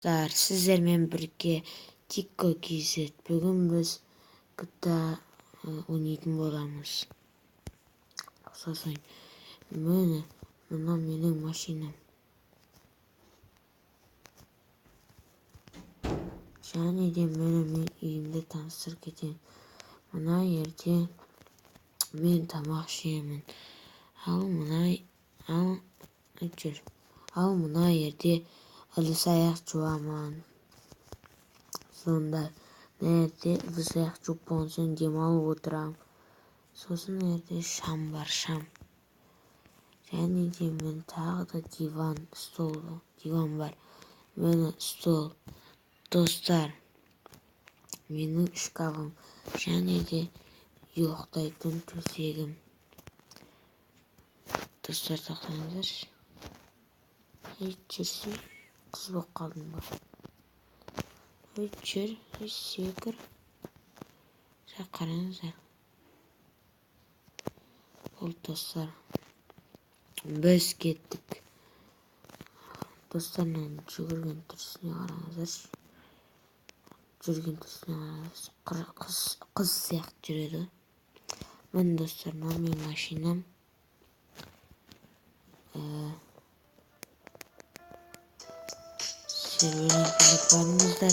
Сіздермен бірге Тикко KZ. Бүгін біз GTA ойнайтын боламыз. Сосын мына менің машинам. Және де мына мен үйімді таныстырып кетемін. Мына жерде мен тамақ жеймін. Ал мына жерде ыдыс аяқ жуамын. Сонда мына жерде ыдыс аяқ жуып болған соң демалып отырамын. Сосын мына жерде шам бар, шам. Және де мен тағы да диван бар. Міне стол. Достар, менің шкафым. Және де ұйықтайтын төсегім. Достар, тоқтаңыздаршы. Жүрсей, қыз болып қалдым ба? Жүр, секір. Қараңыздар. Ол достар. Біз кеттік. Достармен жүгірген түрісіне қараңыздаршы. Қыз сияқты жүреді. Мен достар, менің машинам. Серверіне келіп барыңыздар.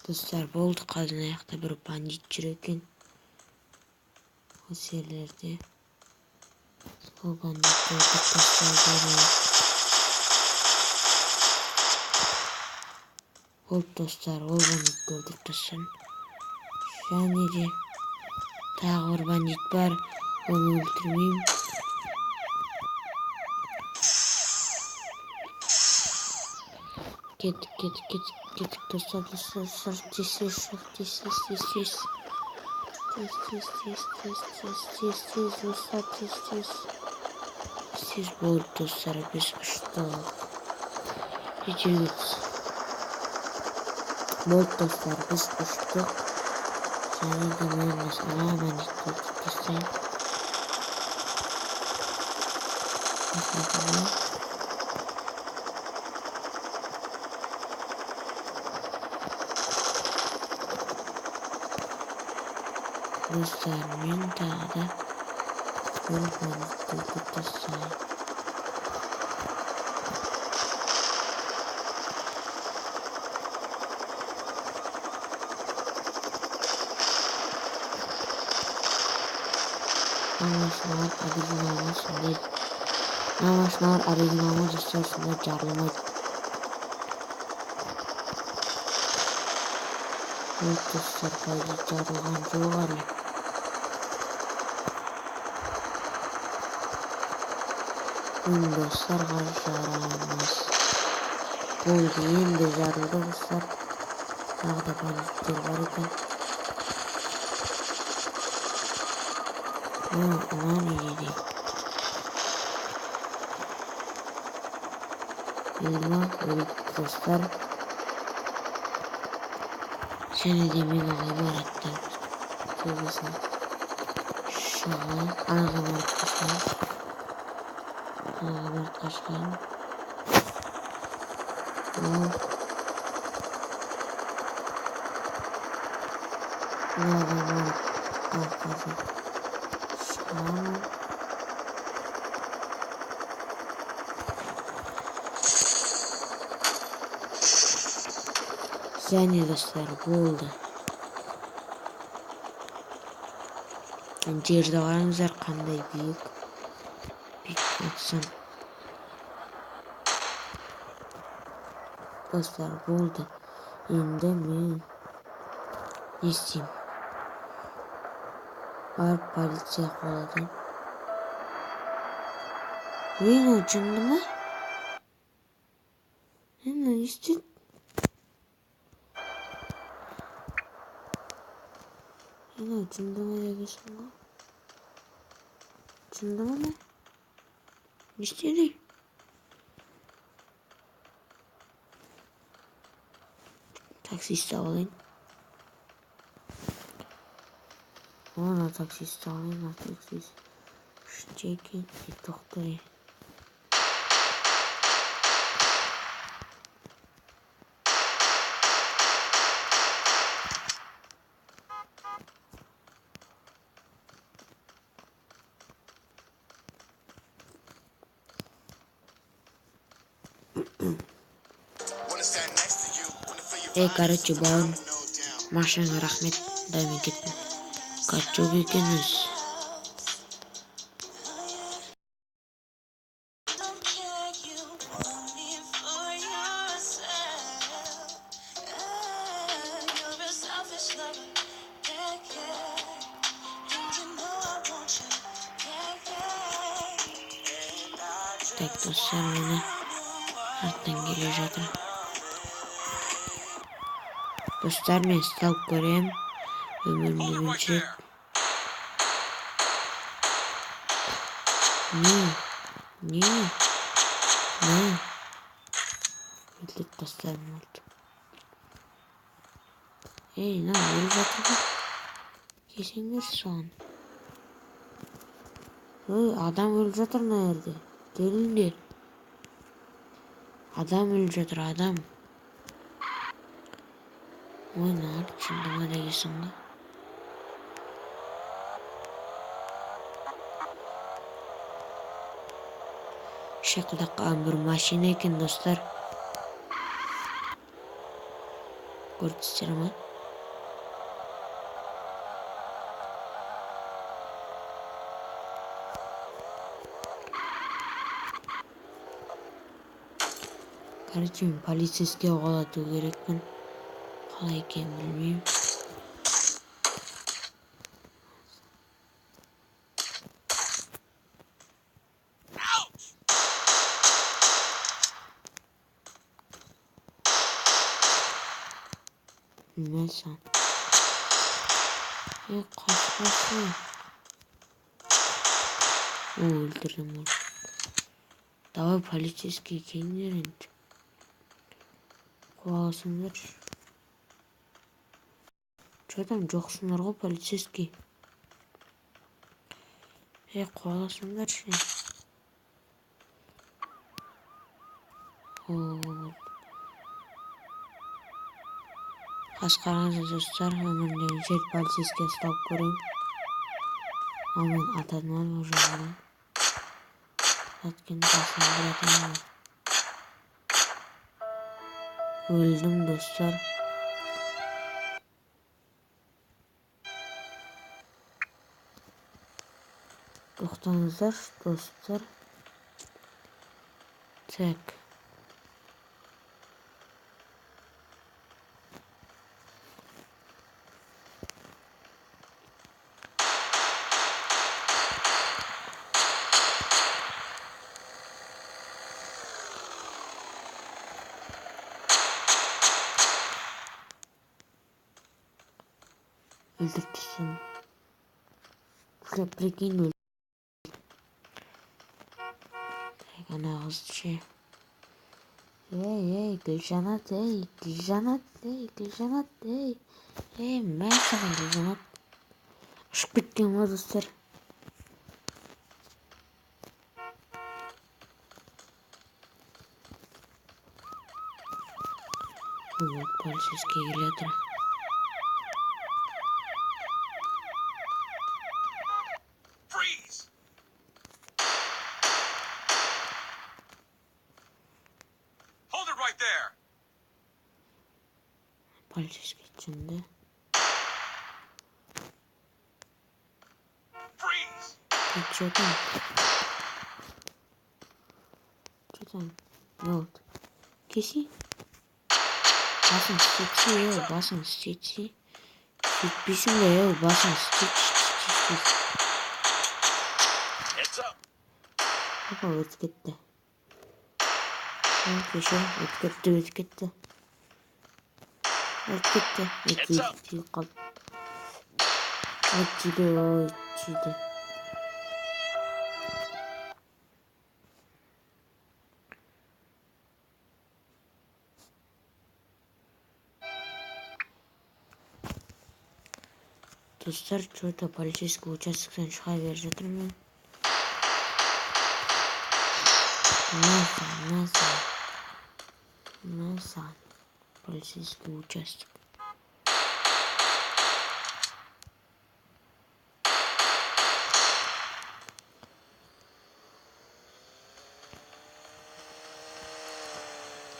Достар, болды, қазір аяқта бір бандит жүр екен. Осы жерлерде. Сол бандитті өлтіріп тастайды. Болды достар, ол бандитті өлтіріп тастадым. Және де тағы бір бандит бар. Оны өлтірмеймін. Кеттік достар. Тез болды достар, біз ұштық. Болды достар, біз ұштық. Және де мен ана бандитті өлтіріп тастайын. Достар, мен тағы да бір бандитті өлтіріп тастайын. Машиналар оригиналы достар, сонда жарылмайды. Ол достар, қайда жарылған жоқ әлі. Достар, қазір жарамыз. Болды, енді жарылды достар. Тағы да бандиттер бар екен. Ана не дейді? Өлді достар. Және де мен ғимараттан төбесіне шығайын. Ғимаратқа шығайын. Ғимарат арқасы шығамын. Және достар, болды. Жерді қараңыздар, қандай биік. Атсам. Достар, болды. Енді мен не істеймін? Барып полиция қоладым. Мен ол жынды ма? Мен не істейді? Жынды ма дегесің ғой? açıldı mı ne? Ne istedi? Taksisti alayım. Ona taksisti alayım. Taksisti. Çekin. Doktoru. Короче, бауырым, машинаңа рахмет, даймен кеттім. Качок екенбіз. Так, достар, мені арттан келе жатыр. Достар, мен сталып көрем. Өмірімді бірінші рет. Не? Билет достарым oldu. Lan өліп жатыр ғой. Кесеңдер соған. Адам өліп жатыр мына жерде. Келіңдер. Адам өліп жатыр, адам. Ойнар, шындыма дегесің ғой. Шақылдақ қалған бір машина екен, достар. Көрдіңіздер ме? Короче, мен полицейский оғалату керекпін. Қалай екенін білмеймін. Bilmezsen. Kaçması. Öldürdüm onu. Давай полицейский келіңдер. Қуаласыңдар. Че там жоқсыңдар ғой полицейский. Қуаласыңдар ше. Қас қараңыздар достар, өмірімдегі жер полицейский ұстап көрейін. Ал мен атадым уже бұрын. Әткенді қасым бір атам. Өлдім достар. Тоқтаңыздар достар. Так. Öldürtüsün. Прикинь, öldü. Так, ана қызшы. Гүлжанат, мен саған Гүлжанат. Ұшып кеткен ма достар? Вот, полицейский келе жатыр. Полицейский içinde. Что там? Вот. Киси. Басын стечи. Bitmişim de basın stitch. Hoppa öt gitti. Öt gitti. Kaldı. Ötçüydü. Достар, что-то полицейский участоктен шыға беріп жатырмын. Насан. Полицейский участок.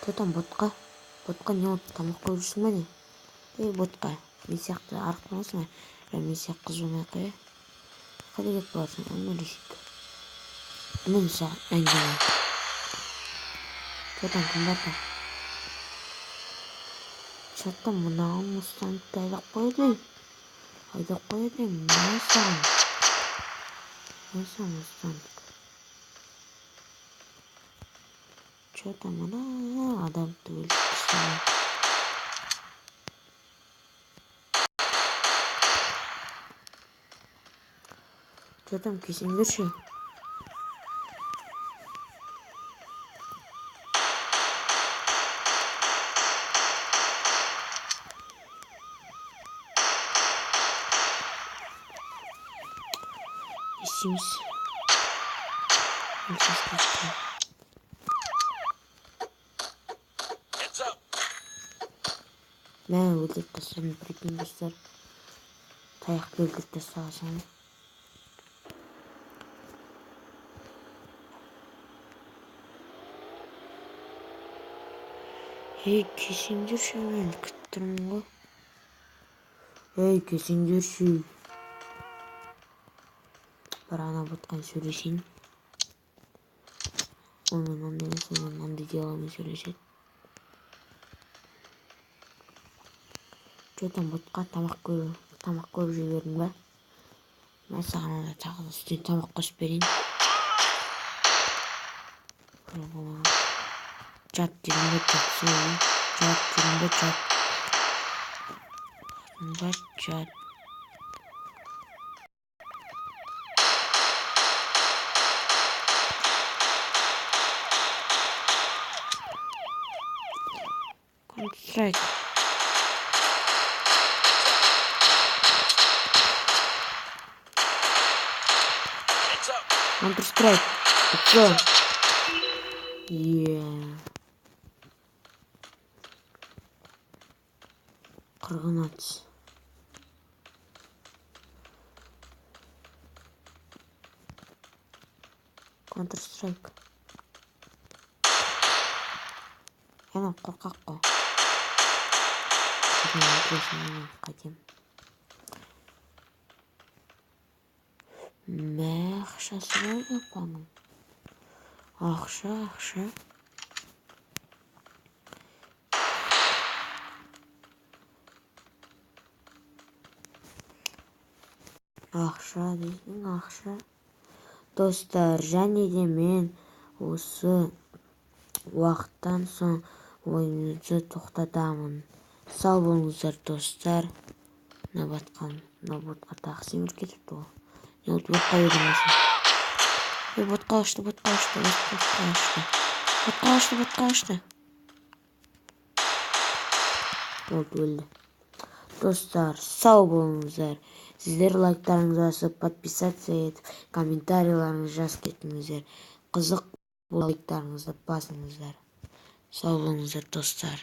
Кто там, ботқа? Ботқа не болды? Тамақ қойып жүрсің ба не? Ей, ботқа, мен сияқты арық боласың ба? Мен сияқты қыз болмай қоя. Қайда кетіп барсың? Әңгімелесейік. Мен саған әңгіме. Что там, кім бар? Что-то мынаған мұстандықты айдап қойды. Насан мұстандық. Что-то мына адамды өлтіріп тастаған. Что там, кесеңдерші? Есіміз. Мен өлтіріп тастадым, прикинь, достар. Таяқты өлтіріп тастағансың. Ей, кесеңдерші, мен күтіп тұрмын ғой. Ей, кесеңдерші. Бір ана ботқан сөйлесейін. Онымен ондай емес, онымен ондай диалогмен сөйлеседі. Что там, ботқа, тамақ қойып жібердің ба? Мен саған ана тағы да үстіне тамақ қосып берейін. Жат дедім бе, жат. Counter-Strike. Counter-Strike. Что? Қырғын атыс. Counter-Strike. Яна қорқақ қой. Қайтем. Мә, ақшасы бар бапаның. Ақша. Ақша дейсің, ақша. Достар, және де мен осы уақыттан соң ойынымызды тоқтатамын. Сау болыңыздар, достар. Ботқа тағы семіріп кетіпті ғой. Не oldu, ботқа едіңізін. Ботқа ашты. Өлді. Достар, сау болыңыздар. Сіздер лайктарыңызды басып, подписация етіп, комментарийларыңызды жазып кетіңіздер. Қызық лайктарыңызды басыңыздар. Сау болыңыздар, достар.